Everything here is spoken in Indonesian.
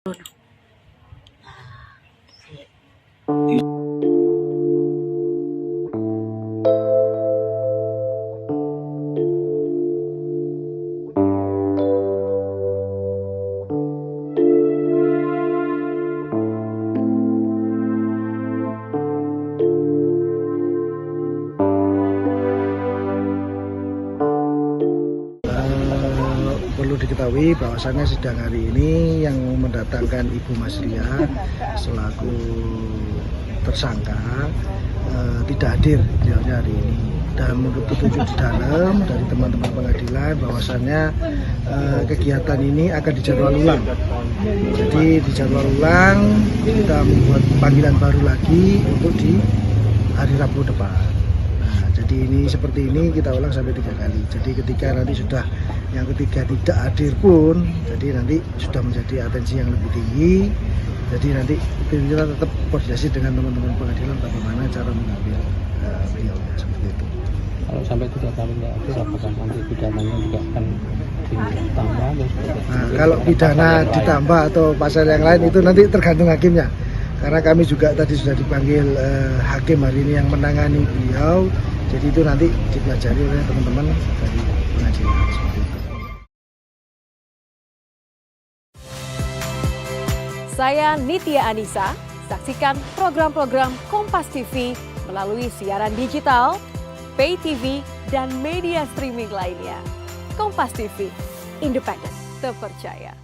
Perlu diketahui bahwasannya sidang hari ini yang mendatangkan Ibu Masria selaku tersangka tidak hadir di hari ini, dan menurut petunjuk di dalam dari teman-teman pengadilan bahwasannya kegiatan ini akan dijadwal ulang. Jadi dijadwal ulang, kita membuat panggilan baru lagi untuk di hari Rabu depan. Jadi ini seperti ini kita ulang sampai 3 kali. Jadi ketika nanti sudah yang ketiga tidak hadir pun, jadi nanti sudah menjadi atensi yang lebih tinggi. Jadi nanti kita tetap koordinasi dengan teman-teman pengadilan bagaimana cara mengambil beliau seperti itu. Kalau sampai 3 kali nggak hadir, apakah nanti pidananya juga akan ditambah? Nah, kalau pidana ditambah atau pasal yang lain itu nanti tergantung hakimnya. Karena kami juga tadi sudah dipanggil hakim hari ini yang menangani beliau. Jadi itu nanti dipelajari oleh teman-teman dari pengadilan seperti itu. Saya Nitya Anissa, saksikan program-program Kompas TV melalui siaran digital, pay TV, dan media streaming lainnya. Kompas TV, independen, terpercaya.